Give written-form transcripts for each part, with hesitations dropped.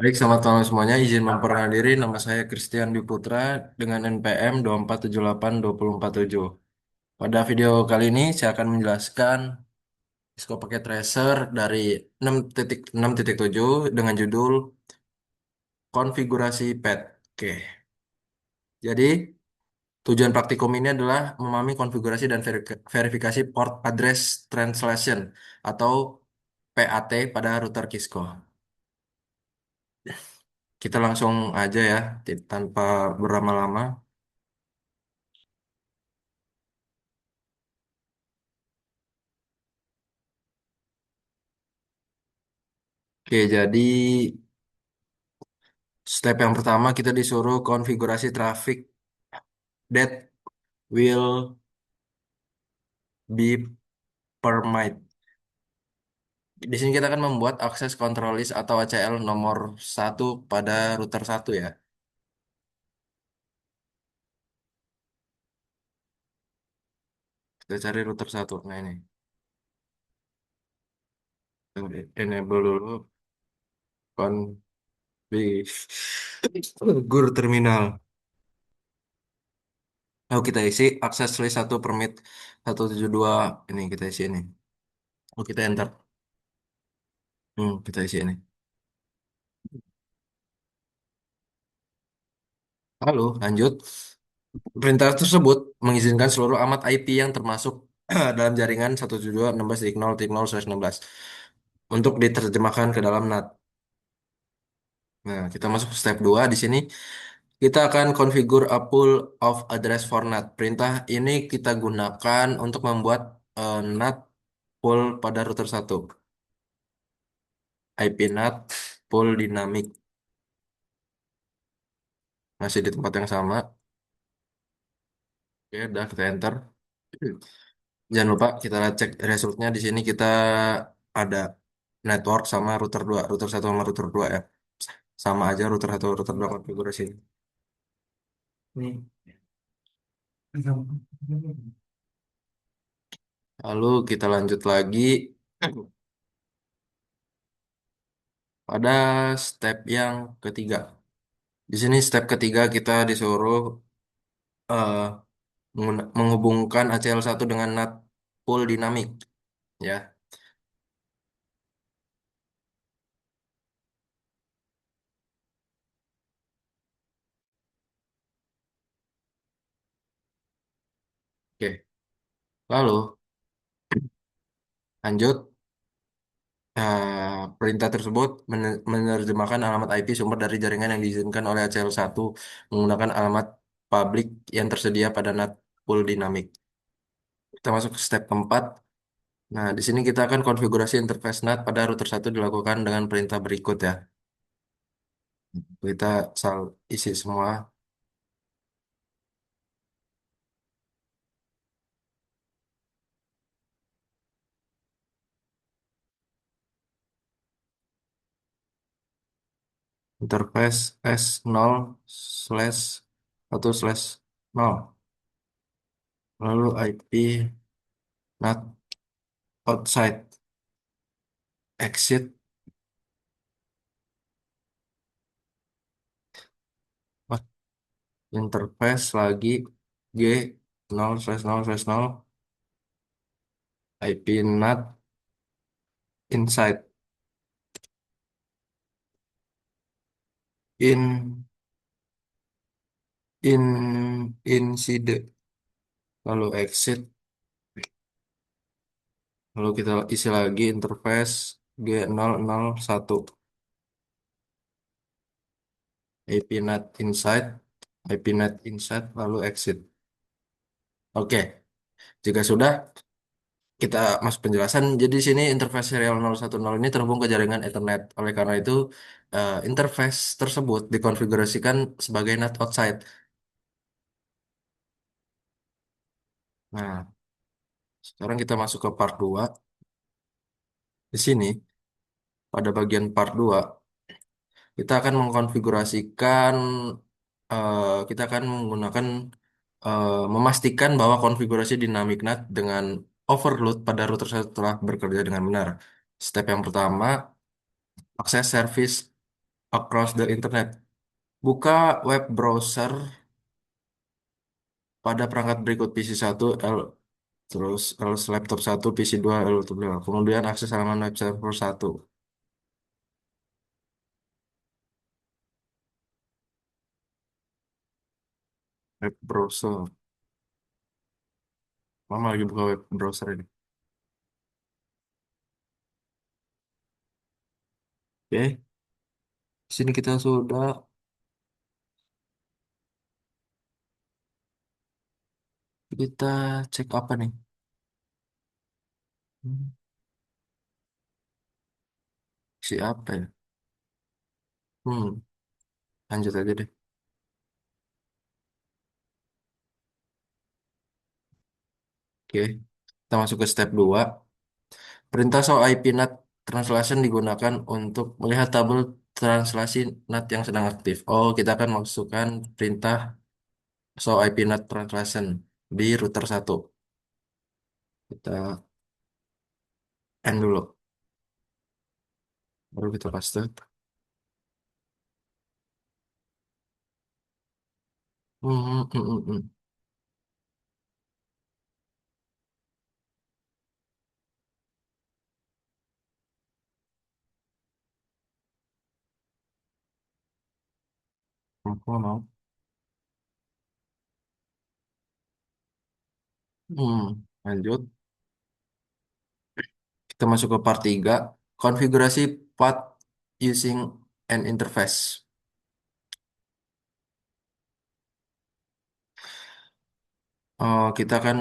Baik, selamat malam semuanya. Izin memperkenalkan diri, nama saya Christian Dwi Putra dengan NPM 24782047. Pada video kali ini saya akan menjelaskan Cisco Packet Tracer dari 6.6.7 dengan judul konfigurasi pet. Oke, jadi tujuan praktikum ini adalah memahami konfigurasi dan verifikasi port address translation atau PAT pada router Cisco. Kita langsung aja ya, tanpa berlama-lama. Oke, jadi step yang pertama kita disuruh konfigurasi traffic that will be permitted. Di sini kita akan membuat akses control list atau ACL nomor satu pada router satu ya. Kita cari router satu. Nah ini, enable dulu configure terminal. Lalu kita isi akses list satu permit 172. Ini kita isi ini. Lalu kita enter. Kita isi ini. Lalu lanjut. Perintah tersebut mengizinkan seluruh alamat IP yang termasuk dalam jaringan 172.16.0.0/16 untuk diterjemahkan ke dalam NAT. Nah, kita masuk ke step 2 di sini. Kita akan configure a pool of address for NAT. Perintah ini kita gunakan untuk membuat NAT pool pada router satu. IP NAT pool dynamic. Masih di tempat yang sama. Oke, udah kita enter. Jangan lupa kita cek resultnya di sini kita ada network sama router 2, router satu sama router 2 ya. Sama aja router satu router 2 konfigurasi. Nih. Lalu kita lanjut lagi pada step yang ketiga. Di sini step ketiga kita disuruh eh, menghubungkan ACL satu dengan NAT pool dinamik ya. Oke. Lalu lanjut. Perintah tersebut menerjemahkan alamat IP sumber dari jaringan yang diizinkan oleh ACL satu menggunakan alamat publik yang tersedia pada NAT pool dinamik. Kita masuk ke step keempat. Nah, di sini kita akan konfigurasi interface NAT pada router satu dilakukan dengan perintah berikut ya. Kita isi semua. Interface S0 slash 1/0. Lalu IP NAT outside exit. Wah, interface lagi G0/0/0 IP NAT inside in inside, lalu exit, lalu kita isi lagi interface G001 IP NAT inside, IP NAT inside, lalu exit. Oke, jika sudah kita masuk penjelasan. Jadi di sini interface serial 010 ini terhubung ke jaringan Ethernet. Oleh karena itu, interface tersebut dikonfigurasikan sebagai NAT outside. Nah, sekarang kita masuk ke part 2. Di sini, pada bagian part 2 kita akan mengkonfigurasikan, kita akan menggunakan, memastikan bahwa konfigurasi dynamic NAT dengan overload pada router telah bekerja dengan benar. Step yang pertama, akses service across the internet. Buka web browser pada perangkat berikut PC satu L, terus laptop satu PC 2 L, laptop 2. Kemudian akses halaman web server satu web browser. Mama lagi buka web browser ini. Oke, di sini kita sudah. Kita cek apa nih? Hmm, Si apa ya? Hmm, Lanjut aja deh. Oke, kita masuk ke step 2. Perintah show IP NAT translation digunakan untuk melihat tabel translasi NAT yang sedang aktif. Oh, kita akan masukkan perintah show IP NAT translation di router satu. Kita end dulu, baru kita paste. Hmm, hmm, hmm, hmm. Mau. Lanjut. Kita masuk ke part 3. Konfigurasi path using an interface. Kita akan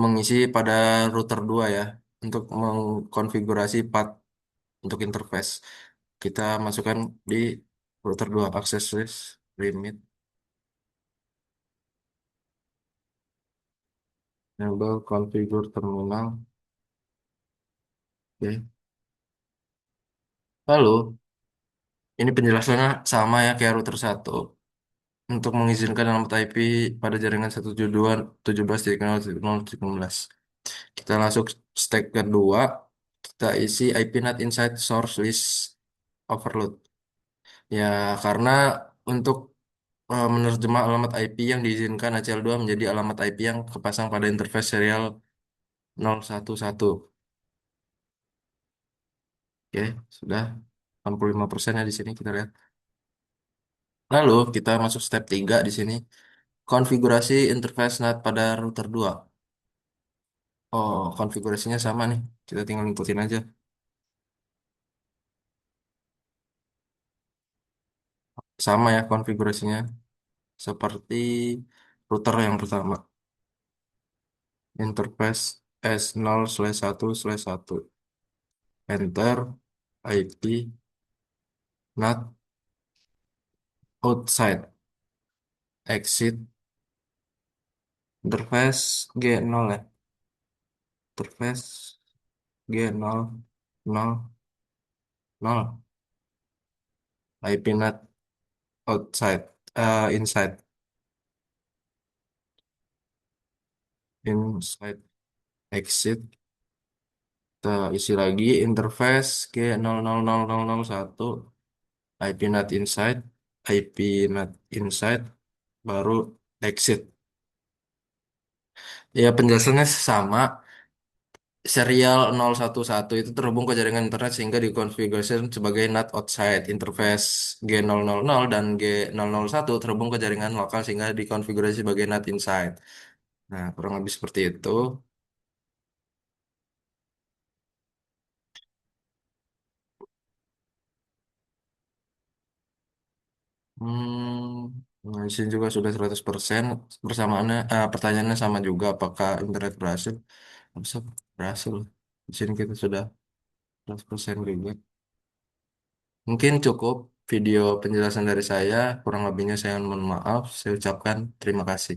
mengisi pada router 2 ya untuk mengkonfigurasi path untuk interface. Kita masukkan di router 2 access list limit enable configure terminal. Oke. Lalu ini penjelasannya sama ya kayak router satu. Untuk mengizinkan alamat IP pada jaringan 172.17.0.0.19. Kita masuk step kedua, kita isi IP NAT inside source list overload. Ya, karena untuk menerjemah alamat IP yang diizinkan ACL2 menjadi alamat IP yang kepasang pada interface serial 011. Oke, sudah 65% ya di sini kita lihat. Lalu kita masuk step 3 di sini. Konfigurasi interface NAT pada router 2. Oh, konfigurasinya sama nih. Kita tinggal ngikutin aja. Sama ya konfigurasinya. Seperti router yang pertama. Interface S0/1/1. Enter IP NAT outside. Exit interface G0 ya. Interface G000. IP NAT outside. Inside. Inside. Exit. Kita isi lagi interface G000001. IP NAT inside. IP NAT inside. Baru exit. Ya penjelasannya sama. Serial 011 itu terhubung ke jaringan internet sehingga dikonfigurasi sebagai NAT outside. Interface G000 dan G001 terhubung ke jaringan lokal sehingga dikonfigurasi sebagai NAT inside. Nah, kurang lebih seperti itu. Nah, di sini juga sudah 100%. Persamaannya, pertanyaannya sama juga. Apakah internet berhasil? Bisa berhasil. Di sini kita sudah 100% juga. Mungkin cukup video penjelasan dari saya. Kurang lebihnya saya mohon maaf. Saya ucapkan terima kasih.